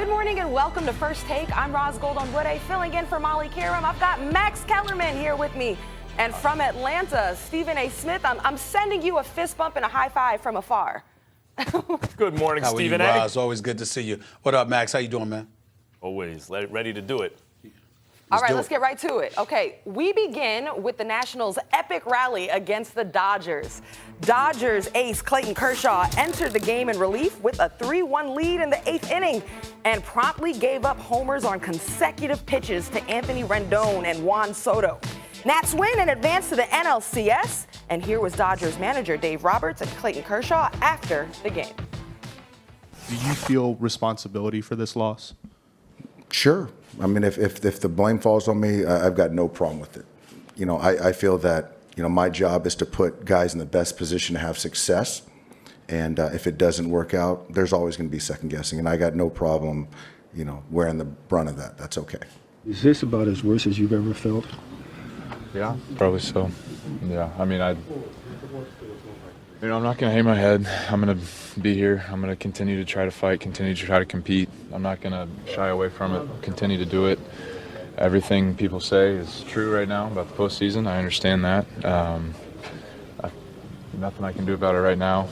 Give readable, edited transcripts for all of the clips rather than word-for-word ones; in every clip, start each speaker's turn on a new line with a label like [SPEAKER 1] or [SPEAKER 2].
[SPEAKER 1] Good morning and welcome to First Take. I'm Roz Goldon-Woode, filling in for Molly Karam. I've got Max Kellerman here with me. And from Atlanta, Stephen A. Smith, I'm sending you a fist bump and a high five from afar.
[SPEAKER 2] Good morning, Stephen A.
[SPEAKER 3] How are you, Roz? Always good to see you. What up, Max? How you doing, man?
[SPEAKER 2] Always ready to do it.
[SPEAKER 1] All right, let's get right to it. Okay, we begin with the Nationals' epic rally against the Dodgers. Dodgers ace Clayton Kershaw entered the game in relief with a 3-1 lead in the 8th inning and promptly gave up homers on consecutive pitches to Anthony Rendon and Juan Soto. Nats win and advance to the NLCS. And here was Dodgers manager Dave Roberts and Clayton Kershaw after the game.
[SPEAKER 4] Do you feel responsibility for this loss?
[SPEAKER 5] Sure. I mean, if the blame falls on me, I've got no problem with it. You know, I feel that, my job is to put guys in the best position to have success. And if it doesn't work out, there's always going to be second guessing. And I got no problem, wearing the brunt of that. That's okay.
[SPEAKER 6] Is this about as worse as you've ever felt?
[SPEAKER 7] Yeah, probably so. Yeah, I mean, I'm not going to hang my head. I'm going to be here. I'm going to continue to try to fight, continue to try to compete. I'm not going to shy away from it, continue to do it. Everything people say is true right now about the postseason. I understand that. Nothing I can do about it right now.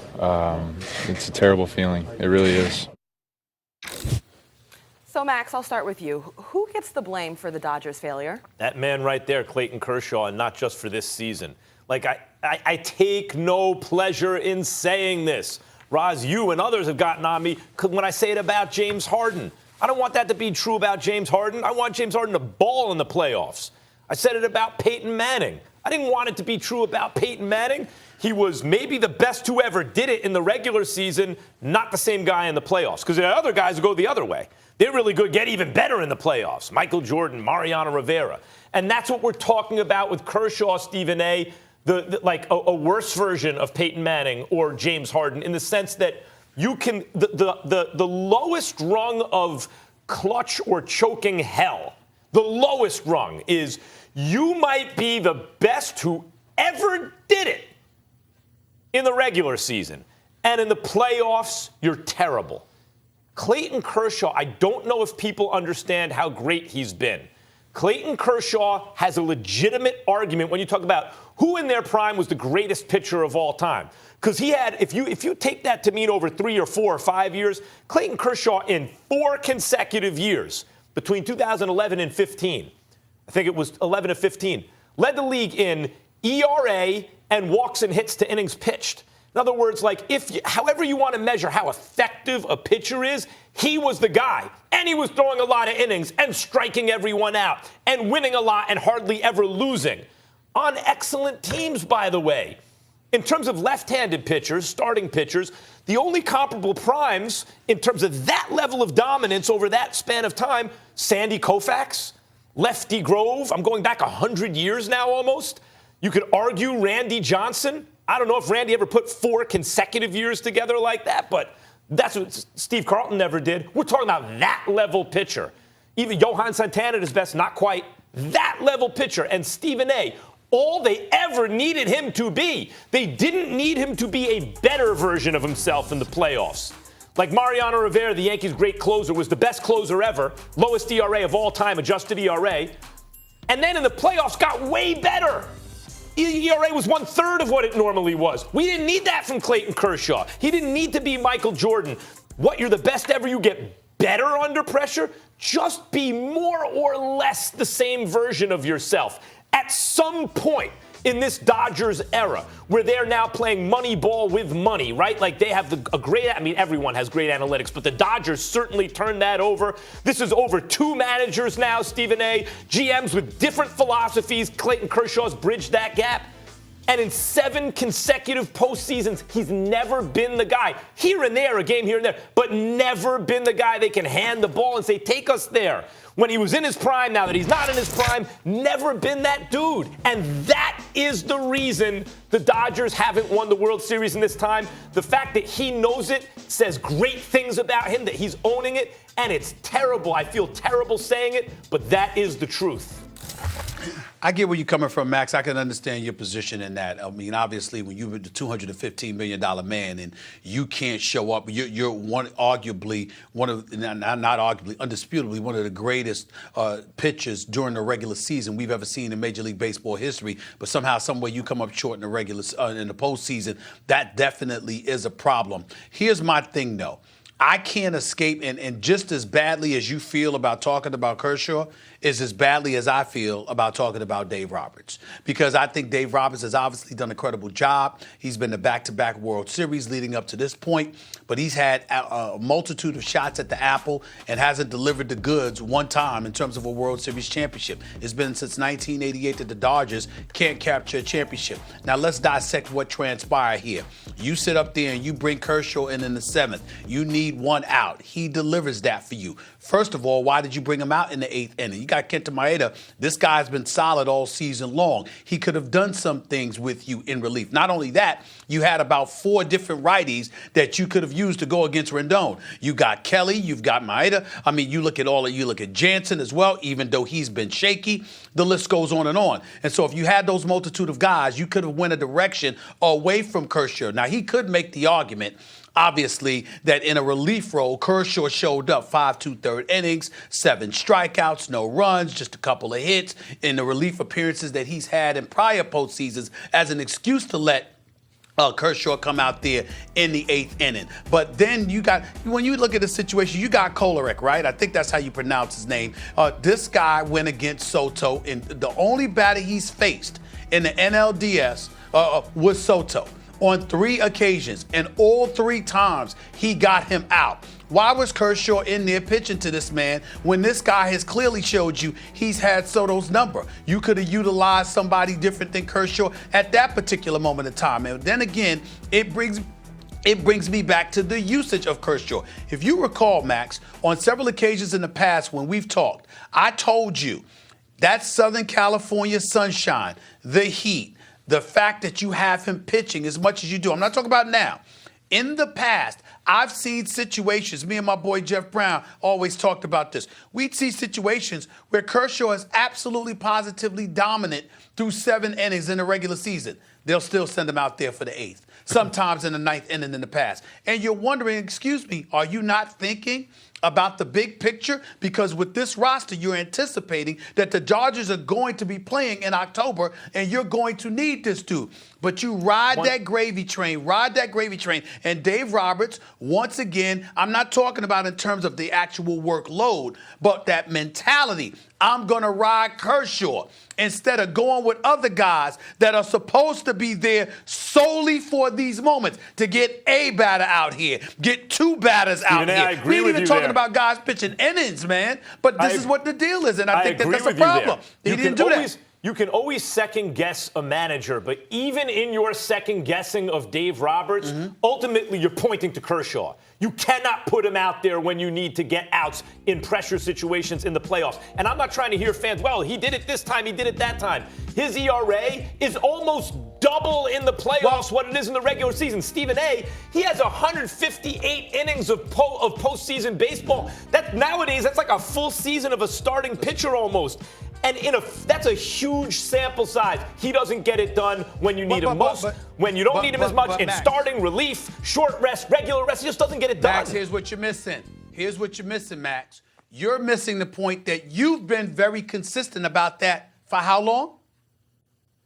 [SPEAKER 7] It's a terrible feeling. It really is.
[SPEAKER 1] So, Max, I'll start with you. Who gets the blame for the Dodgers' failure?
[SPEAKER 2] That man right there, Clayton Kershaw, and not just for this season. Like, I take no pleasure in saying this. Roz, you and others have gotten on me when I say it about James Harden. I don't want that to be true about James Harden. I want James Harden to ball in the playoffs. I said it about Peyton Manning. I didn't want it to be true about Peyton Manning. He was maybe the best who ever did it in the regular season, not the same guy in the playoffs. Because there are other guys who go the other way. They're really good, get even better in the playoffs. Michael Jordan, Mariano Rivera. And that's what we're talking about with Kershaw, Stephen A., like a worse version of Peyton Manning or James Harden in the sense that you can the lowest rung of clutch or choking hell, the lowest rung is you might be the best who ever did it in the regular season. And in the playoffs, you're terrible. Clayton Kershaw, I don't know if people understand how great he's been. Clayton Kershaw has a legitimate argument when you talk about who in their prime was the greatest pitcher of all time. Because he had, if you take that to mean over 3 or 4 or 5 years, Clayton Kershaw in 4 consecutive years, between 2011 and 15, I think it was 11 to 15, led the league in ERA and walks and hits to innings pitched. In other words, like however you want to measure how effective a pitcher is, he was the guy. And he was throwing a lot of innings and striking everyone out and winning a lot and hardly ever losing. On excellent teams, by the way. In terms of left-handed pitchers, starting pitchers, the only comparable primes in terms of that level of dominance over that span of time, Sandy Koufax, Lefty Grove. I'm going back 100 years now almost. You could argue Randy Johnson. I don't know if Randy ever put 4 consecutive years together like that, but that's what Steve Carlton never did. We're talking about that level pitcher. Even Johan Santana at his best, not quite. That level pitcher. And Stephen A., all they ever needed him to be, they didn't need him to be a better version of himself in the playoffs. Like Mariano Rivera, the Yankees' great closer, was the best closer ever, lowest ERA of all time, adjusted ERA. And then in the playoffs got way better. ERA was 1/3 of what it normally was. We didn't need that from Clayton Kershaw. He didn't need to be Michael Jordan. What, you're the best ever, you get better under pressure? Just be more or less the same version of yourself. At some point in this Dodgers era, where they're now playing money ball with money, right? Like they have everyone has great analytics, but the Dodgers certainly turned that over. This is over 2 managers now, Stephen A., GMs with different philosophies. Clayton Kershaw's bridged that gap. And in 7 consecutive postseasons, he's never been the guy. Here and there, a game here and there, but never been the guy they can hand the ball and say, take us there. When he was in his prime, now that he's not in his prime, never been that dude. And that is the reason the Dodgers haven't won the World Series in this time. The fact that he knows it says great things about him, that he's owning it, and it's terrible. I feel terrible saying it, but that is the truth.
[SPEAKER 3] I get where you're coming from, Max. I can understand your position in that. I mean, obviously, when you're the $215 million man and you can't show up, you're undisputably one of the greatest pitchers during the regular season we've ever seen in Major League Baseball history. But somehow, some way, you come up short in the postseason. That definitely is a problem. Here's my thing, though. I can't escape, and just as badly as you feel about talking about Kershaw is as badly as I feel about talking about Dave Roberts. Because I think Dave Roberts has obviously done an incredible job. He's been to back-to-back World Series leading up to this point, but he's had a multitude of shots at the apple and hasn't delivered the goods one time in terms of a World Series championship. It's been since 1988 that the Dodgers can't capture a championship. Now let's dissect what transpired here. You sit up there and you bring Kershaw in the 7th. You need one out. He delivers that for you. First of all, why did you bring him out in the 8th inning? You got Kenta Maeda. This guy's been solid all season long. He could have done some things with you in relief. Not only that, you had about 4 different righties that you could have used to go against Rendon. You got Kelly, you've got Maeda. I mean, you look at Jansen as well, even though he's been shaky. The list goes on and on. And so if you had those multitude of guys, you could have went a direction away from Kershaw. Now, he could make the argument, obviously, that in a relief role, Kershaw showed up 5 2/3 innings, 7 strikeouts, no runs, just a couple of hits in the relief appearances that he's had in prior postseasons as an excuse to let Kershaw come out there in the 8th inning. But then when you look at the situation, you got Kolarek, right? I think that's how you pronounce his name. This guy went against Soto, and the only batter he's faced in the NLDS was Soto on 3 occasions, and all 3 times he got him out. Why was Kershaw in there pitching to this man when this guy has clearly showed you he's had Soto's number? You could have utilized somebody different than Kershaw at that particular moment in time. And then again, it brings me back to the usage of Kershaw. If you recall, Max, on several occasions in the past when we've talked, I told you that Southern California sunshine, the heat, the fact that you have him pitching as much as you do. I'm not talking about now. In the past, I've seen situations, me and my boy Jeff Brown always talked about this. We'd see situations where Kershaw is absolutely positively dominant through 7 innings in the regular season. They'll still send him out there for the 8th, sometimes in the 9th inning in the past. And you're wondering, excuse me, are you not thinking about the big picture? Because with this roster, you're anticipating that the Dodgers are going to be playing in October, and you're going to need this dude. But you ride that gravy train. And Dave Roberts, once again, I'm not talking about in terms of the actual workload, but that mentality. I'm going to ride Kershaw instead of going with other guys that are supposed to be there solely for these moments, to get a batter out here, get 2 batters out here.
[SPEAKER 2] I agree
[SPEAKER 3] we ain't
[SPEAKER 2] with
[SPEAKER 3] even
[SPEAKER 2] you
[SPEAKER 3] talking
[SPEAKER 2] there.
[SPEAKER 3] about guys pitching innings, man. But this is what the deal is, and I think that's a problem. He didn't do that.
[SPEAKER 2] You can always second guess a manager, but even in your second guessing of Dave Roberts, ultimately you're pointing to Kershaw. You cannot put him out there when you need to get outs in pressure situations in the playoffs. And I'm not trying to hear fans, well, he did it this time, he did it that time. His ERA is almost double in the playoffs what it is in the regular season. Stephen A., he has 158 innings of postseason baseball. Nowadays, that's like a full season of a starting pitcher almost. And that's a huge sample size. He doesn't get it done when you need him most, when you don't need him as much, in starting, relief, short rest, regular rest. He just doesn't get it done.
[SPEAKER 3] Max, here's what you're missing. Max. You're missing the point that you've been very consistent about that for how long?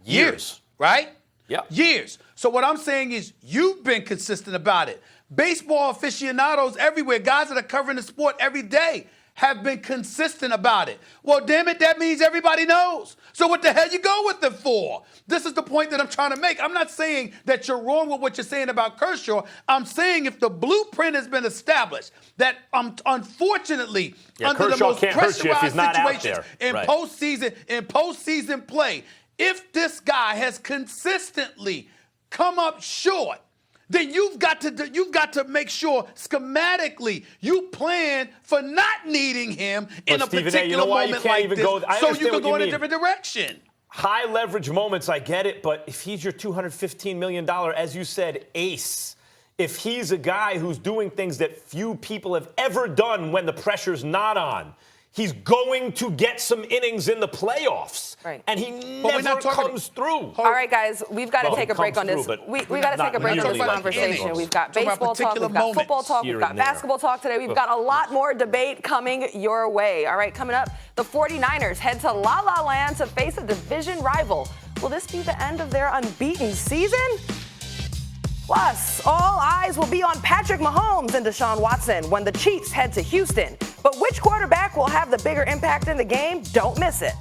[SPEAKER 3] Years, right?
[SPEAKER 2] Yeah.
[SPEAKER 3] Years. So what I'm saying is you've been consistent about it. Baseball aficionados everywhere, guys that are covering the sport every day, have been consistent about it. Well, damn it, that means everybody knows. So what the hell you go with it for? This is the point that I'm trying to make. I'm not saying that you're wrong with what you're saying about Kershaw. I'm saying if the blueprint has been established, that unfortunately, under
[SPEAKER 2] Kershaw
[SPEAKER 3] the most
[SPEAKER 2] can't hurt you if he's
[SPEAKER 3] pressurized
[SPEAKER 2] not out
[SPEAKER 3] situations
[SPEAKER 2] there.
[SPEAKER 3] in
[SPEAKER 2] Right.
[SPEAKER 3] postseason play, if this guy has consistently come up short, then you've got to make sure schematically you plan for not needing him in a
[SPEAKER 2] Stephen A.,
[SPEAKER 3] particular
[SPEAKER 2] you know why you
[SPEAKER 3] moment
[SPEAKER 2] can't
[SPEAKER 3] like
[SPEAKER 2] even
[SPEAKER 3] this,
[SPEAKER 2] go- I
[SPEAKER 3] so you
[SPEAKER 2] understand
[SPEAKER 3] can
[SPEAKER 2] what
[SPEAKER 3] go
[SPEAKER 2] you
[SPEAKER 3] in a
[SPEAKER 2] mean.
[SPEAKER 3] different direction.
[SPEAKER 2] High leverage moments, I get it, but if he's your $215 million, as you said, ace, if he's a guy who's doing things that few people have ever done when the pressure's not on, he's going to get some innings in the playoffs.
[SPEAKER 1] Right.
[SPEAKER 2] And he never comes through.
[SPEAKER 1] All right, guys, we've got to take a break on this. We got to take a break on this conversation. We've got baseball talk, we've got football talk, we've got basketball talk today. We've got a lot more debate coming your way. All right, coming up, the 49ers head to La La Land to face a division rival. Will this be the end of their unbeaten season? Plus, all eyes will be on Patrick Mahomes and Deshaun Watson when the Chiefs head to Houston. But which quarterback will have the bigger impact in the game? Don't miss it.